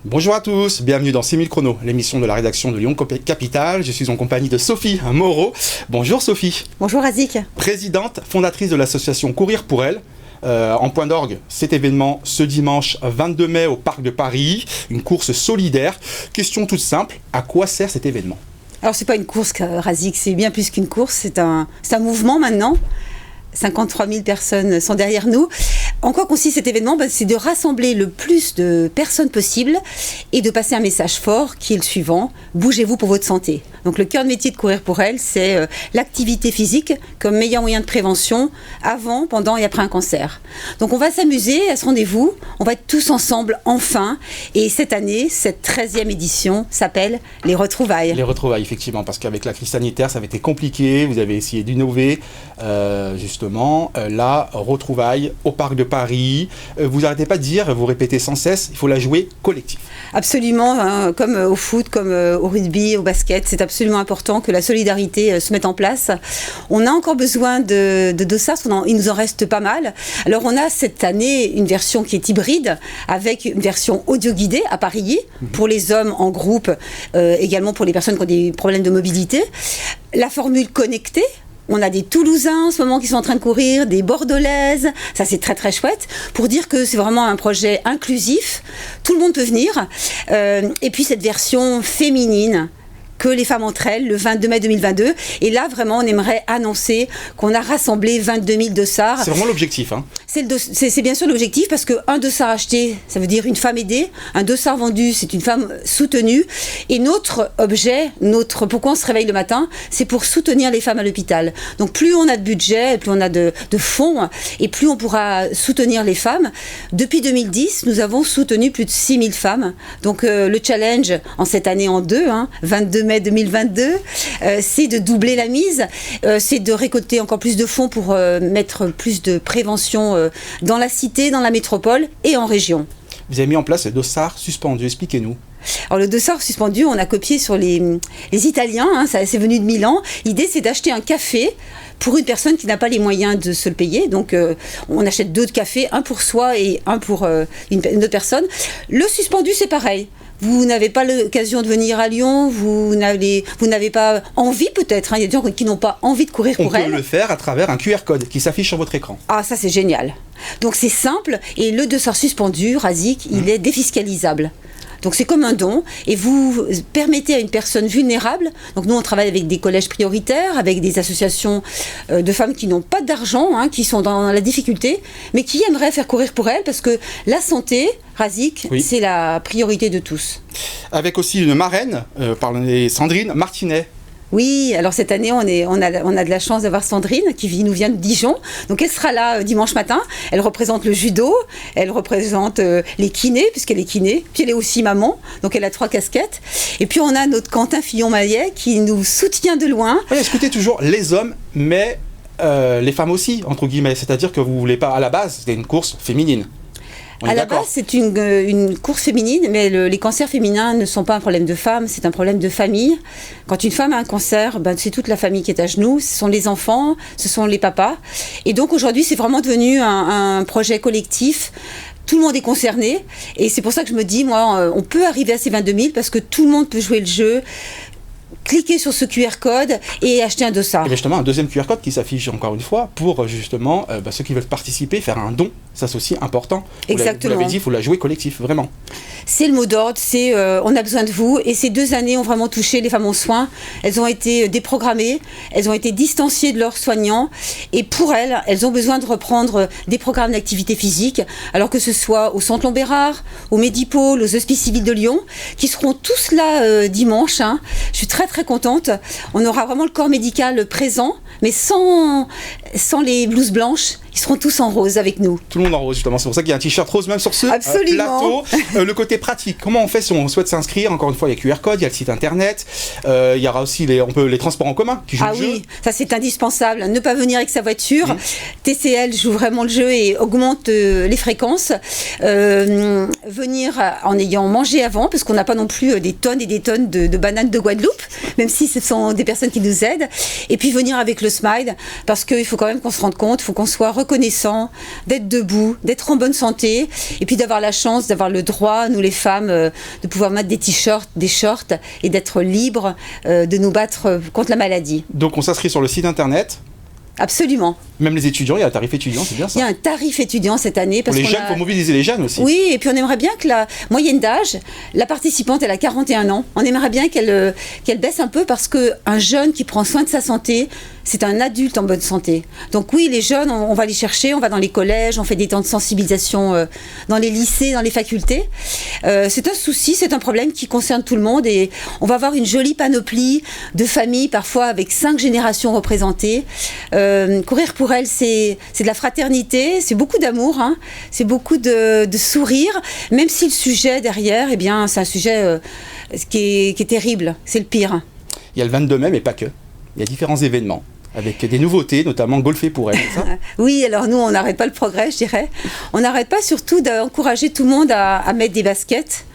Bonjour à tous, bienvenue dans 6000 chrono, l'émission de la rédaction de Lyon Capitale. Je suis en compagnie de Sophie Moreau. Bonjour Sophie. Bonjour Azik. Présidente, fondatrice de l'association Courir pour elle. En point d'orgue, cet événement ce dimanche 22 mai au Parc de Paris, une course solidaire. Question toute simple, à quoi sert cet événement ? Alors c'est pas une course Razik, c'est bien plus qu'une course, c'est un mouvement maintenant. 53 000 personnes sont derrière nous. En quoi consiste cet événement ? C'est de rassembler le plus de personnes possible et de passer un message fort qui est le suivant: bougez-vous pour votre santé. Donc le cœur de métier de Courir pour elle, c'est l'activité physique comme meilleur moyen de prévention avant, pendant et après un cancer. Donc on va s'amuser à ce rendez-vous, on va être tous ensemble enfin. Et cette année, cette 13e édition s'appelle Les Retrouvailles. Les Retrouvailles, effectivement, parce qu'avec la crise sanitaire, ça avait été compliqué. Vous avez essayé d'innover, justement. La retrouvaille au Parc de Paris. Vous n'arrêtez pas de dire, vous répétez sans cesse, il faut la jouer collectif. Absolument, hein, comme au foot, comme au rugby, au basket, c'est absolument important que la solidarité se mette en place. On a encore besoin de dossards, il nous en reste pas mal. Alors on a cette année une version qui est hybride, avec une version audio guidée à Paris, pour les hommes en groupe, également pour les personnes qui ont des problèmes de mobilité. La formule connectée. On a des Toulousains en ce moment qui sont en train de courir, des Bordelaises, ça c'est très très chouette, pour dire que c'est vraiment un projet inclusif, tout le monde peut venir. Et puis cette version féminine, que les femmes entre elles, le 22 mai 2022. Et là, vraiment, on aimerait annoncer qu'on a rassemblé 22 000 dossards. C'est vraiment l'objectif, hein. C'est bien sûr l'objectif, parce qu'un dossard acheté, ça veut dire une femme aidée. Un dossard vendu, c'est une femme soutenue. Et notre objet, pourquoi on se réveille le matin, c'est pour soutenir les femmes à l'hôpital. Donc plus on a de budget, plus on a de fonds, et plus on pourra soutenir les femmes. Depuis 2010, nous avons soutenu plus de 6 000 femmes. Donc le challenge, en cette année en deux, 22 mai 2022, c'est de doubler la mise, c'est de récolter encore plus de fonds pour mettre plus de prévention dans la cité, dans la métropole et en région. Vous avez mis en place le dossard suspendu, expliquez-nous. Alors le dossard suspendu, on a copié sur les Italiens, c'est venu de Milan. L'idée, c'est d'acheter un café pour une personne qui n'a pas les moyens de se le payer. Donc on achète 2 cafés, un pour soi et un pour une autre personne. Le suspendu, c'est pareil. Vous n'avez pas l'occasion de venir à Lyon, vous n'avez pas envie peut-être, il y a des gens qui n'ont pas envie de courir pour elle. On peut le faire à travers un QR code qui s'affiche sur votre écran. Ah, ça c'est génial. Donc c'est simple, et le dossard suspendu, Razik, il est défiscalisable. Donc c'est comme un don, et vous permettez à une personne vulnérable, donc nous on travaille avec des collèges prioritaires, avec des associations de femmes qui n'ont pas d'argent, qui sont dans la difficulté, mais qui aimeraient faire courir pour elles, parce que la santé, Razik, oui, c'est la priorité de tous. Avec aussi une marraine, Sandrine Martinet. Oui, alors cette année, on a de la chance d'avoir Sandrine qui nous vient de Dijon. Donc elle sera là dimanche matin. Elle représente le judo, elle représente les kinés, puisqu'elle est kiné. Puis elle est aussi maman, donc elle a 3 casquettes. Et puis on a notre Quentin Fillon-Maillet qui nous soutient de loin. Oui, écoutez toujours les hommes, mais les femmes aussi, entre guillemets. C'est-à-dire que vous ne voulez pas, à la base, c'était une course féminine. À la base, c'est une course féminine, mais les cancers féminins ne sont pas un problème de femme, c'est un problème de famille. Quand une femme a un cancer, c'est toute la famille qui est à genoux, ce sont les enfants, ce sont les papas. Et donc aujourd'hui, c'est vraiment devenu un projet collectif. Tout le monde est concerné, et c'est pour ça que je me dis, moi, on peut arriver à ces 22 000 parce que tout le monde peut jouer le jeu. Cliquez sur ce QR code et acheter un dossard. Et justement, un deuxième QR code qui s'affiche encore une fois pour justement ceux qui veulent participer, faire un don. Ça, c'est aussi important. Exactement. Vous l'avez dit, il faut la jouer collectif, vraiment. C'est le mot d'ordre, c'est on a besoin de vous. Et ces 2 années ont vraiment touché les femmes en soins. Elles ont été déprogrammées, elles ont été distanciées de leurs soignants. Et pour elles ont besoin de reprendre des programmes d'activité physique, alors que ce soit au Centre Lombérard, au Medipôle, aux Hospices Civils de Lyon, qui seront tous là dimanche. Je suis très très contente. On aura vraiment le corps médical présent, mais sans les blouses blanches. Ils seront tous en rose avec nous. Tout le monde en rose, justement. C'est pour ça qu'il y a un t-shirt rose même sur ce plateau. Le côté pratique, comment on fait si on souhaite s'inscrire? Encore une fois, il y a QR code, il y a le site internet. Il y aura aussi les transports en commun qui jouent le jeu. Ah oui, ça c'est indispensable. Ne pas venir avec sa voiture. TCL joue vraiment le jeu et augmente les fréquences. Venir en ayant mangé avant, parce qu'on n'a pas non plus des tonnes et des tonnes de bananes de Guadeloupe, même si ce sont des personnes qui nous aident. Et puis venir avec le Smile, parce qu'il faut quand quand même qu'on se rende compte, il faut qu'on soit reconnaissant d'être debout, d'être en bonne santé, et puis d'avoir la chance, d'avoir le droit, nous les femmes, de pouvoir mettre des t-shirts, des shorts, et d'être libres de nous battre contre la maladie. Donc on s'inscrit sur le site internet. Absolument. Même les étudiants, il y a un tarif étudiant, c'est bien ça. Il y a un tarif étudiant cette année. Pour les jeunes, il faut mobiliser les jeunes aussi. Oui, et puis on aimerait bien que la moyenne d'âge, la participante, elle a 41 ans. On aimerait bien qu'elle baisse un peu parce qu'un jeune qui prend soin de sa santé, c'est un adulte en bonne santé. Donc oui, les jeunes, on va les chercher, on va dans les collèges, on fait des temps de sensibilisation dans les lycées, dans les facultés. C'est un souci, c'est un problème qui concerne tout le monde et on va avoir une jolie panoplie de familles, parfois avec 5 générations représentées. Courir pour elle, c'est de la fraternité, c'est beaucoup d'amour, hein, c'est beaucoup de sourire, même si le sujet derrière, eh bien, c'est un sujet qui est terrible, c'est le pire. Il y a le 22 mai, mais pas que. Il y a différents événements, avec des nouveautés, notamment Golfer pour elle, c'est ça? Oui, alors nous, on n'arrête pas le progrès, je dirais. On n'arrête pas surtout d'encourager tout le monde à mettre des baskets.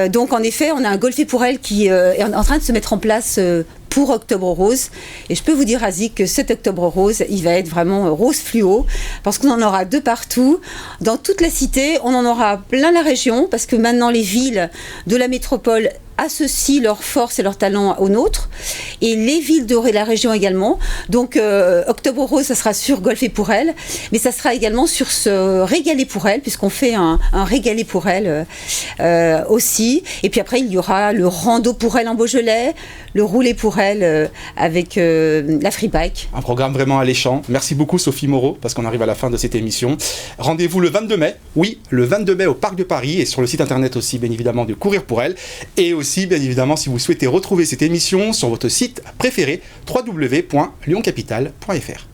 Donc en effet, on a un Golfer pour elle qui est en train de se mettre en place pour Octobre Rose. Et je peux vous dire, Azik, que cet Octobre Rose, il va être vraiment rose fluo, parce qu'on en aura 2 partout. Dans toute la cité, on en aura plein la région, parce que maintenant les villes de la métropole associent leurs forces et leurs talents aux nôtres, et les villes de la région également. Donc Octobre Rose, ça sera sur Golfer pour elle, mais ça sera également sur ce Régaler pour elle, puisqu'on fait un Régaler pour elle aussi. Et puis après, il y aura le Rando pour elle en Beaujolais, le Rouler pour elle avec la free bike. Un programme vraiment alléchant. Merci beaucoup Sophie Moreau, parce qu'on arrive à la fin de cette émission. Rendez-vous le 22 mai, oui, le 22 mai au Parc de Paris, et sur le site internet aussi, bien évidemment, de Courir pour elle. Et aussi, bien évidemment, si vous souhaitez retrouver cette émission sur votre site préféré, www.lyoncapital.fr.